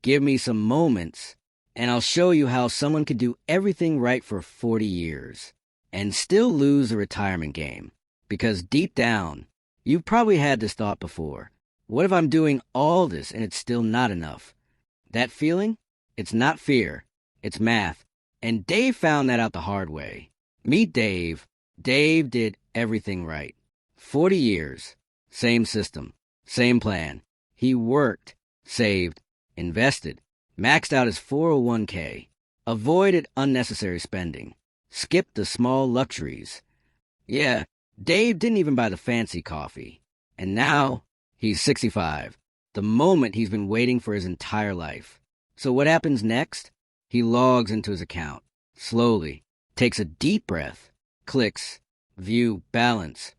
Give me some moments, and I'll show you how someone could do everything right for 40 years and still lose the retirement game. Because deep down, you've probably had this thought before. What if I'm doing all this and it's still not enough? That feeling? It's not fear. It's math. And Dave found that out the hard way. Meet Dave. Dave did everything right. 40 years. Same system. Same plan. He worked, saved, invested, maxed out his 401k, avoided unnecessary spending, skipped the small luxuries. Yeah, Dave didn't even buy the fancy coffee. And now, he's 65, the moment he's been waiting for his entire life. So what happens next? He logs into his account, slowly, takes a deep breath, clicks, view balance,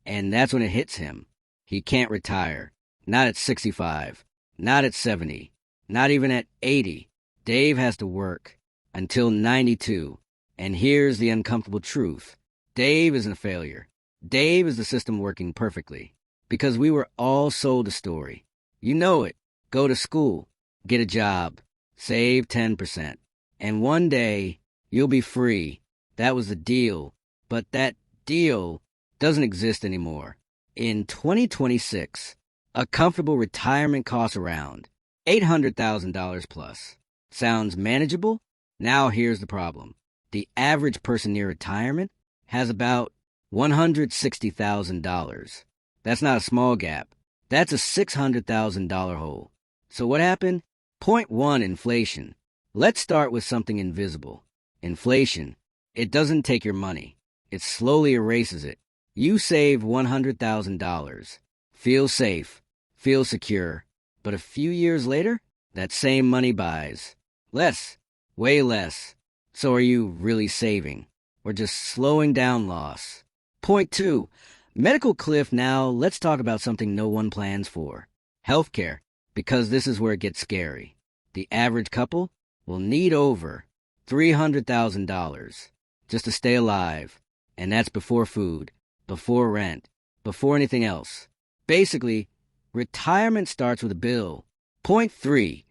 and that's when it hits him. He can't retire. Not at 65, not at 70, not even at 80. Dave has to work until 92. And here's the uncomfortable truth. Dave isn't a failure. Dave is the system working perfectly. Because we were all sold a story. You know it. Go to school, get a job, save 10%. And one day, you'll be free. That was the deal. But that deal doesn't exist anymore. In 2026, a comfortable retirement costs around $800,000 plus. Sounds manageable? Now here's the problem. The average person near retirement has about $160,000. That's not a small gap. That's a $600,000 hole. So what happened? Point one, inflation. Let's start with something invisible. Inflation. It doesn't take your money. It slowly erases it. You save $100,000. Feel safe. Feel secure. But a few years later, that same money buys less. Way less. So are you really saving? Or just slowing down loss? Point two, medical cliff. Now let's talk about something no one plans for. Healthcare, because this is where it gets scary. The average couple will need over $300,000 just to stay alive. And that's before food, before rent, before anything else. Basically, retirement starts with a bill. Point three,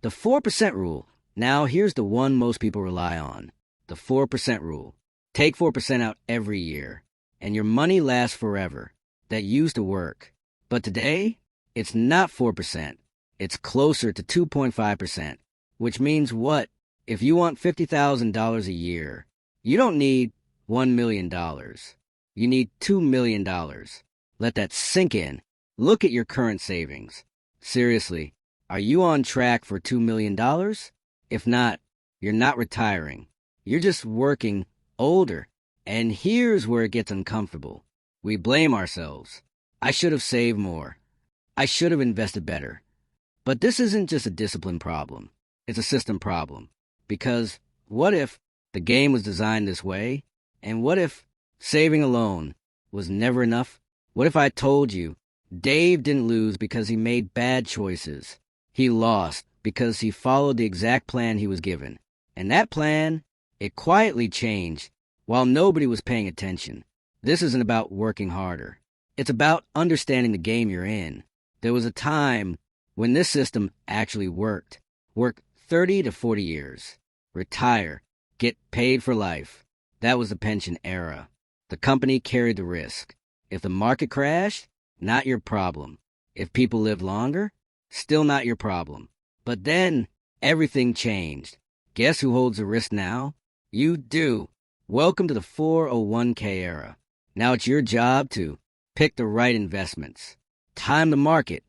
the 4% rule. Now here's the one most people rely on. The 4% rule. Take 4% out every year, and your money lasts forever. That used to work. But today, it's not 4%. It's closer to 2.5%, which means what? If you want $50,000 a year, you don't need $1 million. You need $2 million. Let that sink in. Look at your current savings. Seriously, are you on track for $2 million? If not, you're not retiring. You're just working older. And here's where it gets uncomfortable. We blame ourselves. I should have saved more. I should have invested better. But this isn't just a discipline problem. It's a system problem. Because what if the game was designed this way? And what if saving alone was never enough? What if I told you Dave didn't lose because he made bad choices? He lost because he followed the exact plan he was given. And that plan, it quietly changed while nobody was paying attention. This isn't about working harder. It's about understanding the game you're in. There was a time when this system actually worked. Work 30 to 40 years. Retire. Get paid for life. That was the pension era. The company carried the risk. If the market crashed, not your problem. If people lived longer, still not your problem. But then, everything changed. Guess who holds the risk now? You do. Welcome to the 401k era. Now it's your job to pick the right investments. Time the market,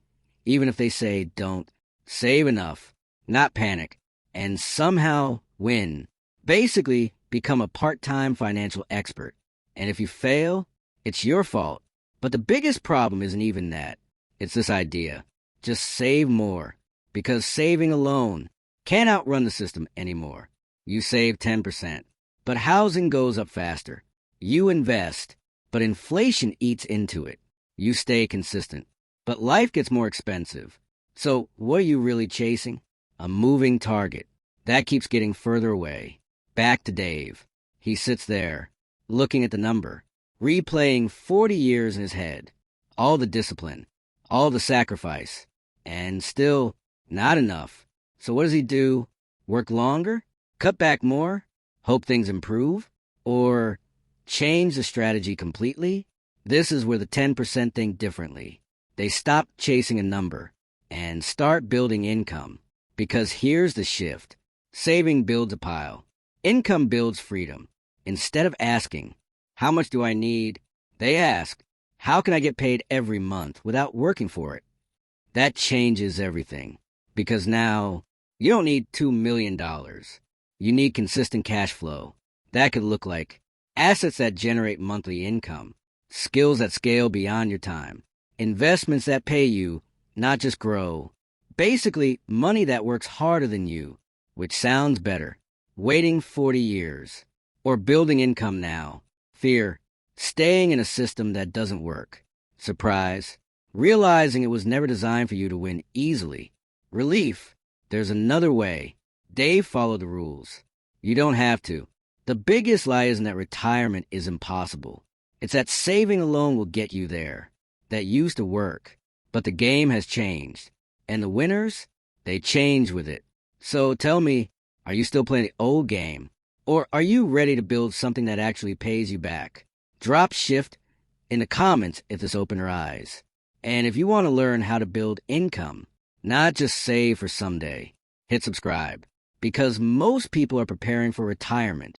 even if they say don't. Save enough, not panic, and somehow win. Basically, become a part-time financial expert. And if you fail, it's your fault. But the biggest problem isn't even that. It's this idea. Just save more. Because saving alone can't outrun the system anymore. You save 10%. But housing goes up faster. You invest. But inflation eats into it. You stay consistent. But life gets more expensive. So what are you really chasing? A moving target. That keeps getting further away. Back to Dave. He sits there, looking at the number, replaying 40 years in his head. All the discipline, all the sacrifice, and still not enough. So what does he do? Work longer? Cut back more? Hope things improve? Or change the strategy completely? This is where the 10% think differently. They stop chasing a number and start building income. Because here's the shift. Saving builds a pile. Income builds freedom. Instead of asking, how much do I need? They ask, how can I get paid every month without working for it? That changes everything. Because now, you don't need $2 million. You need consistent cash flow. That could look like assets that generate monthly income, skills that scale beyond your time, investments that pay you, not just grow. Basically, money that works harder than you, which sounds better. Waiting 40 years. Or building income now. Fear. Staying in a system that doesn't work. Surprise. Realizing it was never designed for you to win easily. Relief. There's another way. Dave followed the rules. You don't have to. The biggest lie isn't that retirement is impossible. It's that saving alone will get you there. That used to work. But the game has changed. And the winners, they change with it. So tell me, are you still playing the old game? Or are you ready to build something that actually pays you back? Drop shift in the comments if this opened your eyes. And if you want to learn how to build income, not just save for someday, hit subscribe. Because most people are preparing for retirement,